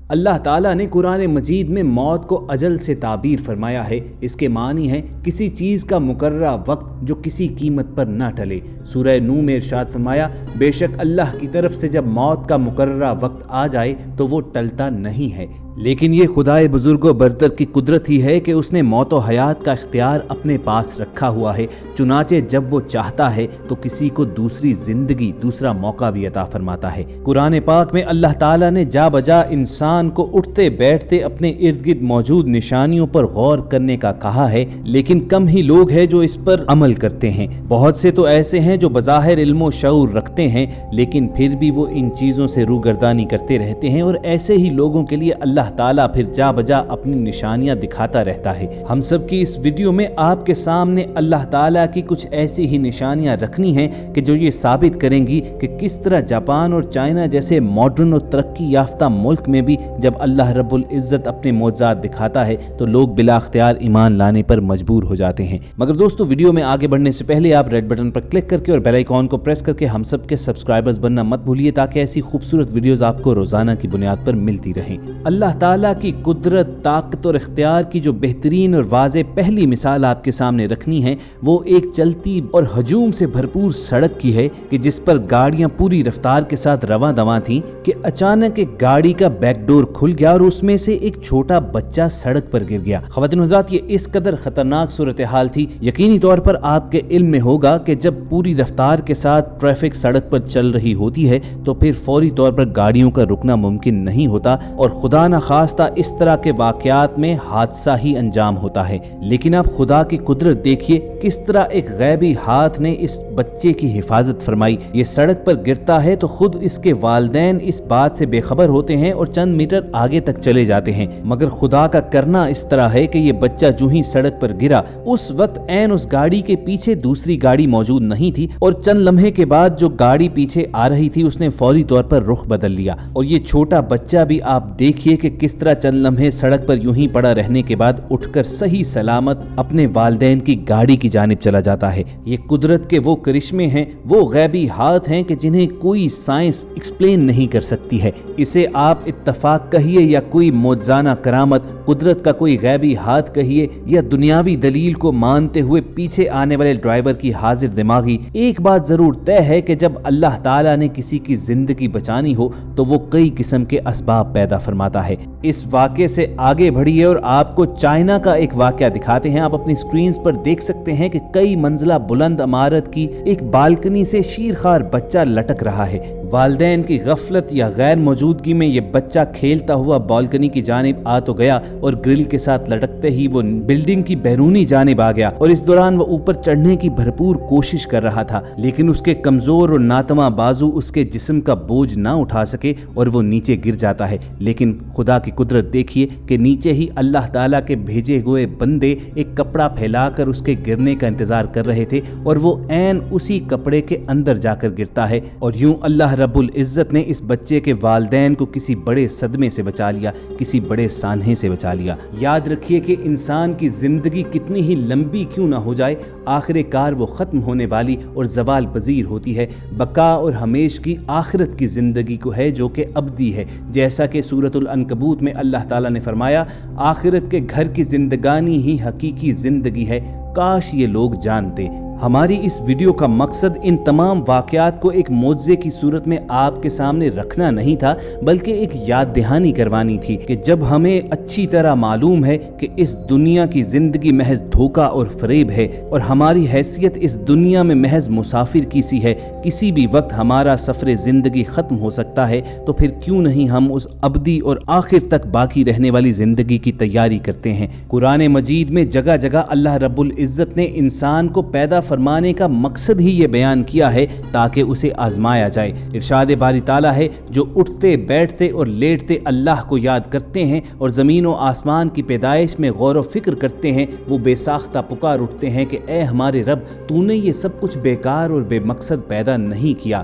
اللہ تعالیٰ نے قرآن مجید میں موت کو اجل سے تعبیر فرمایا ہے۔ اس کے معنی ہے کسی چیز کا مقررہ وقت جو کسی قیمت پر نہ ٹلے۔ سورہ نوح میں ارشاد فرمایا، بے شک اللہ کی طرف سے جب موت کا مقررہ وقت آ جائے تو وہ ٹلتا نہیں ہے، لیکن یہ خدائے بزرگ و برتر کی قدرت ہی ہے کہ اس نے موت و حیات کا اختیار اپنے پاس رکھا ہوا ہے۔ چنانچہ جب وہ چاہتا ہے تو کسی کو دوسری زندگی، دوسرا موقع بھی عطا فرماتا ہے۔ قرآن پاک میں اللہ تعالیٰ نے جا بجا انسان کو اٹھتے بیٹھتے اپنے ارد گرد موجود نشانیوں پر غور کرنے کا کہا ہے، لیکن کم ہی لوگ ہیں جو اس پر عمل کرتے ہیں۔ بہت سے تو ایسے ہیں جو بظاہر علم و شعور رکھتے ہیں، لیکن پھر بھی وہ ان چیزوں سے روگردانی کرتے رہتے ہیں، اور ایسے ہی لوگوں کے لیے اللہ تعالیٰ پھر جا بجا اپنی نشانیاں دکھاتا رہتا ہے۔ ہم سب کی اس ویڈیو میں آپ کے سامنے اللہ تعالیٰ کی کچھ ایسی ہی نشانیاں رکھنی ہیں کہ جو یہ ثابت کریں گی کہ کس طرح جاپان اور چائنا جیسے ماڈرن اور ترقی یافتہ ملک میں بھی جب اللہ رب العزت اپنے معجزات دکھاتا ہے تو لوگ بلا اختیار ایمان لانے پر مجبور ہو جاتے ہیں۔ مگر دوستو، ویڈیو میں آگے بڑھنے سے پہلے آپ ریڈ بٹن پر کلک کر کے اور بیل آئیکن کو پریس کر کے ہم سب کے سبسکرائبرز بننا مت بھولیے، تاکہ ایسی خوبصورت ویڈیوز آپ کو روزانہ کی بنیاد پر ملتی رہیں۔ اللہ تعالیٰ کی قدرت، طاقت اور اختیار کی جو بہترین اور واضح پہلی مثال آپ کے سامنے رکھنی ہے، وہ ایک چلتی اور ہجوم سے بھرپور سڑک کی ہے کہ جس پر گاڑیاں پوری رفتار کے ساتھ رواں دواں تھیں کہ اچانک ایک گاڑی کا بیک ڈور کھل گیا اور اس میں سے ایک چھوٹا بچہ سڑک پر گر گیا۔ خواتین و حضرات، یہ اس قدر خطرناک صورتحال تھی، یقینی طور پر آپ کے علم میں ہوگا کہ جب پوری رفتار کے ساتھ ٹریفک سڑک پر چل رہی ہوتی ہے تو پھر فوری طور پر گاڑیوں کا رکنا ممکن نہیں ہوتا، اور خدا نخواستہ اس طرح کے واقعات میں حادثہ ہی انجام ہوتا ہے۔ لیکن اب خدا کی قدرت دیکھیے، کس طرح ایک غیبی ہاتھ نے اس بچے کی حفاظت فرمائی۔ یہ سڑک پر گرتا ہے تو خود اس کے والدین اس بات سے بے خبر ہوتے ہیں اور چند میٹر آگے تک چلے جاتے ہیں، مگر خدا کا کرنا اس طرح ہے کہ یہ بچہ جو ہی سڑک پر گرا، اس وقت عین اس گاڑی کے پیچھے دوسری گاڑی موجود نہیں تھی، اور چند لمحے کے بعد جو گاڑی پیچھے آ رہی تھی اس نے فوری طور پر رخ بدل لیا، اور یہ چھوٹا بچہ بھی آپ دیکھیے کہ کس طرح چند لمحے سڑک پر یوں ہی پڑا رہنے کے بعد اٹھ کر صحیح سلامت اپنے والدین کی گاڑی کی جانب چلا جاتا ہے۔ یہ قدرت کے وہ کرشمے ہیں، وہ غیبی ہاتھ ہیں کہ جنہیں کوئی سائنس ایکسپلین نہیں کر سکتی ہے۔ اسے آپ اتفاق کہیے یا کوئی معجزانہ کرامت، قدرت کا کوئی غیبی ہاتھ کہیے یا دنیاوی دلیل کو مانتے ہوئے پیچھے آنے والے ڈرائیور کی حاضر دماغی، ایک بات ضرور طے ہے کہ جب اللہ تعالیٰ نے کسی کی زندگی بچانی ہو تو وہ کئی قسم کے اسباب پیدا فرماتا ہے۔ اس واقعے سے آگے بڑھیے اور آپ کو چائنا کا ایک واقعہ دکھاتے ہیں۔ آپ اپنی سکرینز پر دیکھ سکتے ہیں کہ کئی منزلہ بلند عمارت کی ایک بالکنی سے شیرخوار بچہ لٹک رہا ہے۔ والدین کی غفلت یا غیر موجودگی میں یہ بچہ کھیلتا ہوا بالکنی کی جانب آ تو گیا اور گرل کے ساتھ لٹکتے ہی وہ بلڈنگ کی بیرونی جانب آ گیا، اور اس دوران وہ اوپر چڑھنے کی بھرپور کوشش کر رہا تھا، لیکن اس کے کمزور اور ناتواں بازو اس کے جسم کا بوجھ نہ اٹھا سکے اور وہ نیچے گر جاتا ہے۔ لیکن خدا کی قدرت دیکھیے کہ نیچے ہی اللہ تعالیٰ کے بھیجے ہوئے بندے ایک کپڑا پھیلا کر اس کے گرنے کا انتظار کر رہے تھے، اور وہ عین اسی کپڑے کے اندر جا کر گرتا ہے، اور یوں اللہ رب العزت نے اس بچے کے والدین کو کسی بڑے صدمے سے بچا لیا، کسی بڑے سانحے سے بچا لیا۔ یاد رکھیے کہ انسان کی زندگی کتنی ہی لمبی کیوں نہ ہو جائے، آخر کار وہ ختم ہونے والی اور زوال پذیر ہوتی ہے۔ بقا اور ہمیش کی آخرت کی زندگی کو ہے جو کہ ابدی ہے، جیسا کہ سورۃ العنکبوت میں اللہ تعالیٰ نے فرمایا، آخرت کے گھر کی زندگانی ہی حقیقی زندگی ہے، کاش یہ لوگ جانتے۔ ہماری اس ویڈیو کا مقصد ان تمام واقعات کو ایک معجزے کی صورت میں آپ کے سامنے رکھنا نہیں تھا، بلکہ ایک یاد دہانی کروانی تھی کہ جب ہمیں اچھی طرح معلوم ہے کہ اس دنیا کی زندگی محض دھوکہ اور فریب ہے اور ہماری حیثیت اس دنیا میں محض مسافر کی سی ہے، کسی بھی وقت ہمارا سفر زندگی ختم ہو سکتا ہے، تو پھر کیوں نہیں ہم اس ابدی اور آخر تک باقی رہنے والی زندگی کی تیاری کرتے ہیں۔ قرآن مجید میں جگہ جگہ اللہ رب العزت نے انسان کو پیدا فرمانے کا مقصد ہی یہ بیان کیا ہے تاکہ اسے آزمایا جائے۔ ارشاد باری تعالیٰ ہے، جو اٹھتے بیٹھتے اور لیٹتے اللہ کو یاد کرتے ہیں اور زمین و آسمان کی پیدائش میں غور و فکر کرتے ہیں، وہ بے ساختہ پکار اٹھتے ہیں کہ اے ہمارے رب، تو نے یہ سب کچھ بیکار اور بے مقصد پیدا نہیں کیا۔